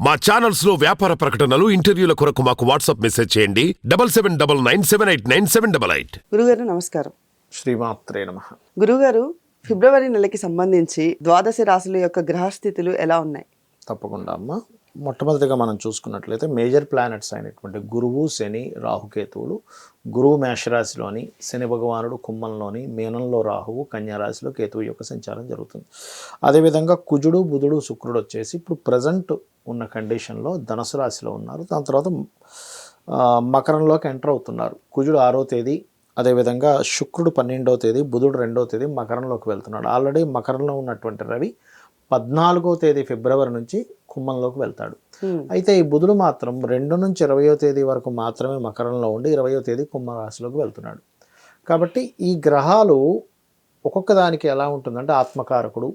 మా ఛానల్స్ లో వ్యాపార ప్రకటనలు, ఇంటర్వ్యూల కొరకు మాకు వాట్సాప్ మెసేజ్ చేయండి 7799789788. గురుగారు నమస్కారం. శ్రీమాత్రే నమః. గురుగారు, ఫిబ్రవరి నెలకి సంబంధించి ద్వాదశ రాశుల యొక్క గ్రహస్థితులు ఎలా ఉన్నాయి? తప్పకుండా అమ్మ. మొట్టమొదటిగా మనం చూసుకున్నట్లయితే మేజర్ ప్లానెట్స్ అయినటువంటి గురువు, శని, రాహుకేతువులు. గురువు మేషరాశిలోని, శని భగవానుడు కుంభంలోని, మీనంలో రాహువు, కన్యారాశిలో కేతువు యొక్క సంచారం జరుగుతుంది. అదేవిధంగా కుజుడు, బుధుడు, శుక్రుడు వచ్చేసి ఇప్పుడు ప్రజెంట్ ఉన్న కండిషన్లో ధనుసు రాశిలో ఉన్నారు. దాని తర్వాత మకరంలోకి ఎంటర్ అవుతున్నారు. కుజుడు 6వ తేదీ, అదేవిధంగా శుక్రుడు 12వ తేదీ, బుధుడు 2వ తేదీ మకరంలోకి వెళ్తున్నాడు. ఆల్రెడీ మకరంలో ఉన్నటువంటి రవి 14వ తేదీ ఫిబ్రవరి నుంచి కుంభంలోకి వెళ్తాడు. అయితే ఈ బుధుడు మాత్రం 2 నుంచి 20వ తేదీ వరకు మాత్రమే మకరంలో ఉండి 20వ తేదీ కుంభరాశిలోకి వెళ్తున్నాడు. కాబట్టి ఈ గ్రహాలు ఒక్కొక్క దానికి ఎలా ఉంటుందంటే ఆత్మకారకుడు,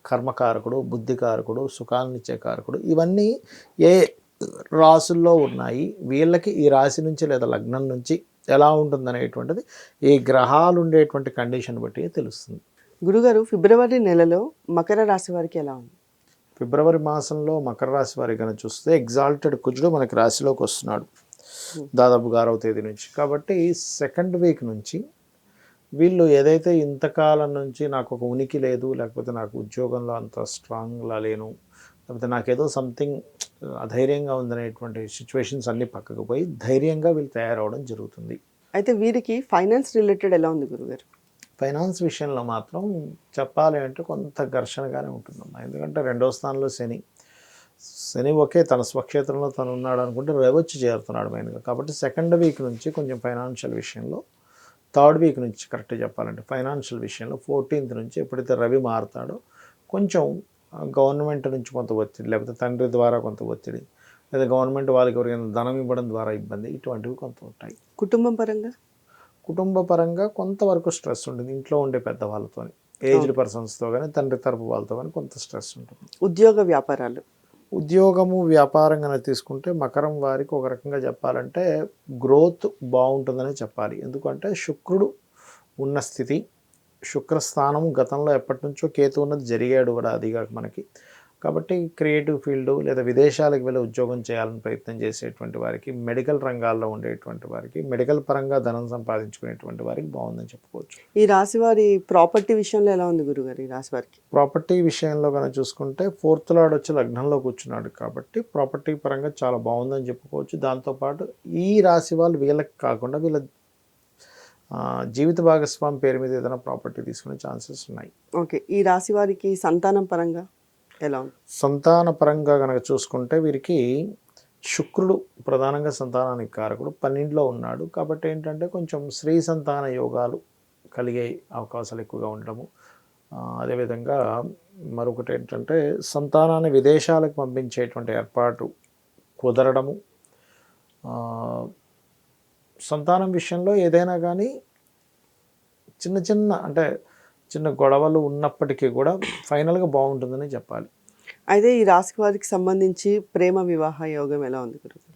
కర్మకారకుడు, బుద్ధికారకుడు, సుఖాన్నిచ్చే కారకుడు, ఇవన్నీ ఏ రాసుల్లో ఉన్నాయి, వీళ్ళకి ఈ రాశి నుంచి లేదా లగ్నం నుంచి ఎలా ఉంటుందనేటువంటిది ఈ గ్రహాలు ఉండేటువంటి కండిషన్ బట్టి తెలుస్తుంది. గురుగారు, ఫిబ్రవరి నెలలో మకర రాశి వారికి ఎలా ఉంది? ఫిబ్రవరి మాసంలో మకర రాశి వారికి కనుక చూస్తే ఎగ్జాల్టెడ్ కుజుడు మనకి రాశిలోకి వస్తున్నాడు దాదాపుగా 6వ తేదీ నుంచి. కాబట్టి సెకండ్ వీక్ నుంచి వీళ్ళు ఏదైతే ఇంతకాలం నుంచి నాకు ఒక ఉనికి లేదు, లేకపోతే నాకు ఉద్యోగంలో అంత స్ట్రాంగ్గా లేను, లేకపోతే నాకేదో సంథింగ్ అధైర్యంగా ఉందనేటువంటి సిచ్యువేషన్స్ అన్నీ పక్కకు పోయి ధైర్యంగా వీళ్ళు తయారవడం జరుగుతుంది. అయితే వీరికి ఫైనాన్స్ రిలేటెడ్ ఎలా ఉంది గురుగారు? ఫైనాన్స్ విషయంలో మాత్రం చెప్పాలి అంటే కొంత ఘర్షణగానే ఉంటుందమ్మా. ఎందుకంటే 2వ స్థానంలో శని ఒకే తన స్వక్షేత్రంలో తను ఉన్నాడు అనుకుంటే రవి వచ్చి చేరుతున్నాడు మెయిన్గా. కాబట్టి సెకండ్ వీక్ నుంచి కొంచెం ఫైనాన్షియల్ విషయంలో, థర్డ్ వీక్ నుంచి కరెక్ట్గా చెప్పాలంటే ఫైనాన్షియల్ విషయంలో 14th నుంచి ఎప్పుడైతే రవి మారుతాడో కొంచెం గవర్నమెంట్ నుంచి కొంత ఒత్తిడి, లేకపోతే తండ్రి ద్వారా కొంత ఒత్తిడి, లేదా గవర్నమెంట్ వాళ్ళకి ఎవరికైనా ధనం ఇవ్వడం ద్వారా ఇబ్బంది, ఇటువంటివి కొంత ఉంటాయి. కుటుంబ పరంగా కొంతవరకు స్ట్రెస్ ఉంటుంది. ఇంట్లో ఉండే పెద్దవాళ్ళతో, ఏజ్డ్ పర్సన్స్తో కానీ తండ్రి తరపు వాళ్ళతో కానీ కొంత స్ట్రెస్ ఉంటుంది. ఉద్యోగము వ్యాపారం కనుక తీసుకుంటే మకరం వారికి ఒక రకంగా చెప్పాలంటే గ్రోత్ బాగుంటుందని చెప్పాలి. ఎందుకంటే శుక్రుడు ఉన్న స్థితి, శుక్రస్థానము గతంలో ఎప్పటి నుంచో కేతు ఉన్నది జరిగాడు కూడా అదిగా మనకి. కాబట్టి క్రియేటివ్ ఫీల్డ్ లేదా విదేశాలకు వెళ్ళి ఉద్యోగం చేయాలని ప్రయత్నం చేసేటువంటి వారికి, మెడికల్ రంగాల్లో ఉండేటువంటి వారికి, మెడికల్ పరంగా ధనం సంపాదించుకునేటువంటి వారికి బాగుందని చెప్పుకోవచ్చు. ఈ రాశి వారి ప్రాపర్టీ విషయంలో ఎలా ఉంది గురుగారు? ఈ రాశి వారికి ప్రాపర్టీ విషయంలో కనుక చూసుకుంటే 4th లార్డ్ వచ్చి లగ్నంలో కూర్చున్నాడు కాబట్టి ప్రాపర్టీ పరంగా చాలా బాగుందని చెప్పుకోవచ్చు. దాంతోపాటు ఈ రాశి వాళ్ళు వీళ్ళకి కాకుండా వీళ్ళ జీవిత భాగస్వామి పేరు మీద ఏదైనా ప్రాపర్టీ తీసుకునే ఛాన్సెస్ ఉన్నాయి. ఓకే, ఈ రాశి వారికి సంతానం పరంగా ఎలా ఉంది? సంతాన పరంగా కనుక చూసుకుంటే వీరికి శుక్రుడు ప్రధానంగా సంతానానికి కారకుడు 12లో ఉన్నాడు. కాబట్టి ఏంటంటే కొంచెం స్త్రీ సంతాన యోగాలు కలిగే అవకాశాలు ఎక్కువగా ఉండడము, అదేవిధంగా మరొకటి ఏంటంటే సంతానాన్ని విదేశాలకు పంపించేటువంటి ఏర్పాటు కుదరడము. సంతానం విషయంలో ఏదైనా కానీ చిన్న గొడవలు ఉన్నప్పటికీ కూడా ఫైనల్గా బాగుంటుందని చెప్పాలి. అయితే ఈ రాశి వారికి సంబంధించి ప్రేమ వివాహ యోగం ఎలా ఉంది గురుగారు?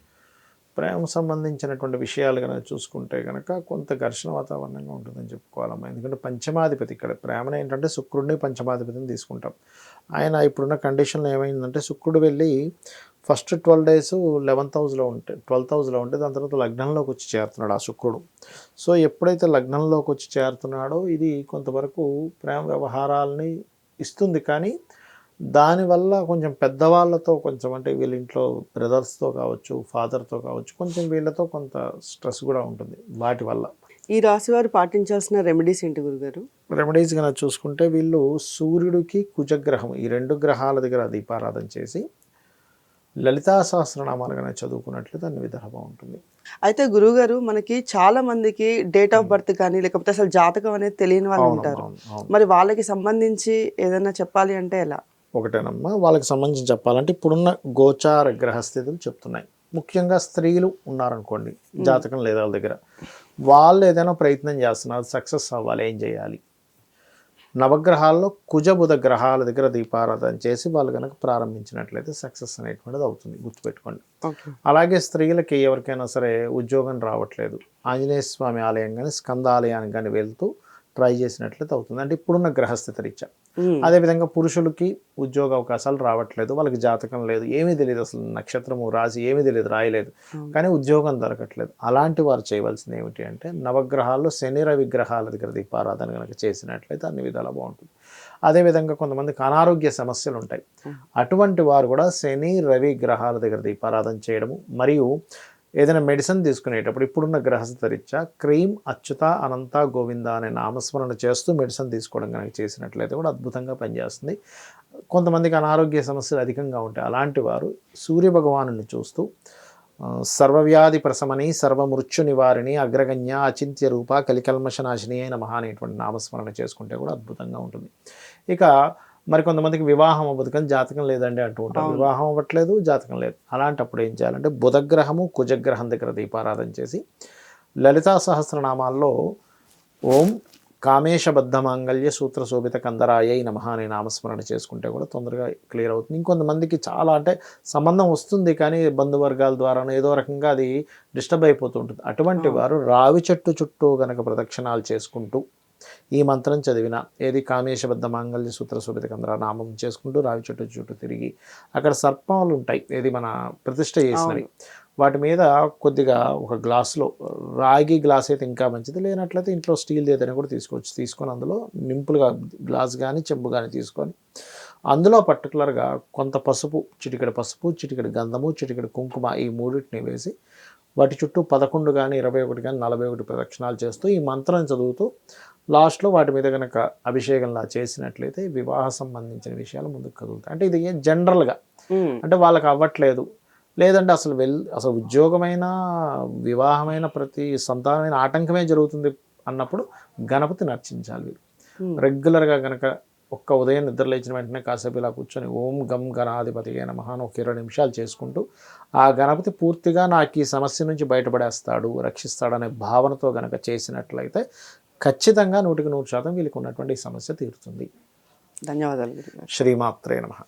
ప్రేమ సంబంధించినటువంటి విషయాలు కనుక చూసుకుంటే కనుక కొంత ఘర్షణ వాతావరణంగా ఉంటుందని చెప్పుకోవాలమ్మా. ఎందుకంటే పంచమాధిపతి, ఇక్కడ ప్రేమను ఏంటంటే శుక్రుడిని పంచమాధిపతిని తీసుకుంటాం. ఆయన ఇప్పుడున్న కండిషన్లో ఏమైందంటే శుక్రుడు వెళ్ళి ఫస్ట్ 12 days 11th హౌస్లో ఉంటే 12th హౌస్లో ఉంటే దాని తర్వాత లగ్నంలోకి వచ్చి చేరుతున్నాడు ఆ శుక్రుడు. సో ఎప్పుడైతే లగ్నంలోకి వచ్చి చేరుతున్నాడో ఇది కొంతవరకు ప్రేమ వ్యవహారాలని ఇస్తుంది. కానీ దానివల్ల కొంచెం పెద్దవాళ్ళతో కొంచెం అంటే వీళ్ళ ఇంట్లో బ్రదర్స్తో కావచ్చు, ఫాదర్తో కావచ్చు, కొంచెం వీళ్ళతో కొంత స్ట్రెస్ కూడా ఉంటుంది వాటి వల్ల. ఈ రాశి వారు పాటించాల్సిన రెమెడీస్ ఏంటి గురుగారు? రెమెడీస్ కనుక చూసుకుంటే వీళ్ళు సూర్యుడికి కుజగ్రహం ఈ 2 గ్రహాల దగ్గర దీపారాధన చేసి లలితా సహస్రనామాలు కనుక చదువుకున్నట్లయితే అన్ని విధాలుగా బాగుంటుంది. అయితే గురుగారు, మనకి చాలా మందికి డేట్ ఆఫ్ బర్త్ కానీ లేకపోతే అసలు జాతకం అనేది తెలియని వాళ్ళు ఉంటారు. మరి వాళ్ళకి సంబంధించి ఏదైనా చెప్పాలి అంటే ఎలా? ఒకటేనమ్మా, వాళ్ళకి సంబంధించి చెప్పాలంటే ఇప్పుడున్న గోచార గ్రహస్థితులు చెప్తున్నాయి. ముఖ్యంగా స్త్రీలు ఉన్నారనుకోండి, జాతకం లేదా వాళ్ళ దగ్గర, వాళ్ళు ఏదైనా ప్రయత్నం చేస్తున్నారు, సక్సెస్ అవ్వాలి, ఏం చేయాలి? నవగ్రహాల్లో కుజ బుధ గ్రహాల దగ్గర దీపారాధన చేసి వాళ్ళు కనుక ప్రారంభించినట్లయితే సక్సెస్ అనేటువంటిది అవుతుంది, గుర్తుపెట్టుకోండి. అలాగే స్త్రీలకి ఎవరికైనా సరే ఉద్యోగం రావట్లేదు, ఆంజనేయ స్వామి ఆలయం కానీ స్కంద ఆలయానికి కానీ వెళ్తూ ట్రై చేసినట్లయితే అవుతుంది. అంటే ఇప్పుడున్న గ్రహస్థితి రీత్యా అదేవిధంగా పురుషులకి ఉద్యోగ అవకాశాలు రావట్లేదు, వాళ్ళకి జాతకం లేదు, ఏమీ తెలియదు, అసలు నక్షత్రము రాశి ఏమీ తెలియదు, రాయలేదు, కానీ ఉద్యోగం దొరకట్లేదు. అలాంటి వారు చేయవలసింది ఏమిటి అంటే నవగ్రహాల్లో శని రవి గ్రహాల దగ్గర దీపారాధన కనుక చేసినట్లయితే అన్ని విధాలా బాగుంటుంది. అదేవిధంగా కొంతమందికి అనారోగ్య సమస్యలు ఉంటాయి, అటువంటి వారు కూడా శని రవి గ్రహాల దగ్గర దీపారాధన చేయడము, మరియు ఏదైనా మెడిసిన్ తీసుకునేటప్పుడు ఇప్పుడున్న గ్రహస్థరీత్యా క్రీం అచ్యుత అనంత గోవింద అనే నామస్మరణ చేస్తూ మెడిసిన్ తీసుకోవడం కనుక చేసినట్లయితే కూడా అద్భుతంగా పనిచేస్తుంది. కొంతమందికి అనారోగ్య సమస్యలు అధికంగా ఉంటాయి, అలాంటి వారు సూర్య భగవాను చూస్తూ సర్వవ్యాధి ప్రశమని సర్వమృత్యు నివారిణి అగ్రగణ్య అచింత్య రూప కలికల్మషనాశిని అయిన మహా అనేటువంటి నామస్మరణ చేసుకుంటే కూడా అద్భుతంగా ఉంటుంది. ఇక మరి కొంతమందికి వివాహం అవ్వదు కానీ జాతకం లేదండి అంటూ ఉంటారు, వివాహం అవ్వట్లేదు, జాతకం లేదు. అలాంటప్పుడు ఏం చేయాలంటే బుధగ్రహము కుజగ్రహం దగ్గర దీపారాధన చేసి లలితా సహస్రనామాల్లో ఓం కామేశబద్ధ మాంగళ్య సూత్ర శోభిత కందరాయ నమః అనే నామస్మరణ చేసుకుంటే కూడా తొందరగా క్లియర్ అవుతుంది. ఇంకొంతమందికి చాలా అంటే సంబంధం వస్తుంది కానీ బంధువర్గాల ద్వారానో ఏదో రకంగా అది డిస్టర్బ్ అయిపోతుంటుంది. అటువంటి వారు రావి చెట్టు చుట్టూ గనక ప్రదక్షిణాలు చేసుకుంటూ ఈ మంత్రం చదివిన, ఏది కామేశబద్ధ మాంగళ్య సూత్ర శోభిత కందర నామం చేసుకుంటూ రావి చెట్టు చుట్టూ తిరిగి అక్కడ సర్పాలు ఉంటాయి, ఏది మన ప్రతిష్ఠ చేసినవి, వాటి మీద కొద్దిగా ఒక గ్లాసులో, రాగి గ్లాస్ అయితే ఇంకా మంచిది, లేనట్లయితే ఇంట్లో స్టీల్ ఏదైనా కూడా తీసుకోవచ్చు, తీసుకొని అందులో నింపులుగా గ్లాస్ కానీ చెంబు కానీ తీసుకొని అందులో పర్టికులర్గా కొంత పసుపు, చిటికెడు పసుపు, చిటికెడు గంధము, చిటికెడు కుంకుమ, ఈ మూడింటిని వేసి వాటి చుట్టూ 11 కానీ 21 కానీ 41 ప్రదక్షిణాలు చేస్తూ ఈ మంత్రం చదువుతూ లాస్ట్లో వాటి మీద కనుక అభిషేకంలా చేసినట్లయితే వివాహ సంబంధించిన విషయాలు ముందుకు కదులుతాయి. అంటే ఇది జనరల్గా అంటే వాళ్ళకి అవ్వట్లేదు, లేదంటే అసలు ఉద్యోగమైన వివాహమైన ప్రతి సంతానమైన ఆటంకమే జరుగుతుంది అన్నప్పుడు గణపతిని అర్చించాలి. వీరు రెగ్యులర్గా కనుక ఒక్క ఉదయం నిద్రలేచిన వెంటనే కాసేపు ఇలా కూర్చొని ఓం గం గణాధిపతి అయిన మహాన్ ఒక 20 నిమిషాలు చేసుకుంటూ ఆ గణపతి పూర్తిగా నాకు ఈ సమస్య నుంచి బయటపడేస్తాడు, రక్షిస్తాడనే భావనతో గనక చేసినట్లయితే ఖచ్చితంగా 100% వీళ్ళకి ఉన్నటువంటి ఈ సమస్య తీరుతుంది. ధన్యవాదాలు గురుగారు. శ్రీమాత్రే నమః.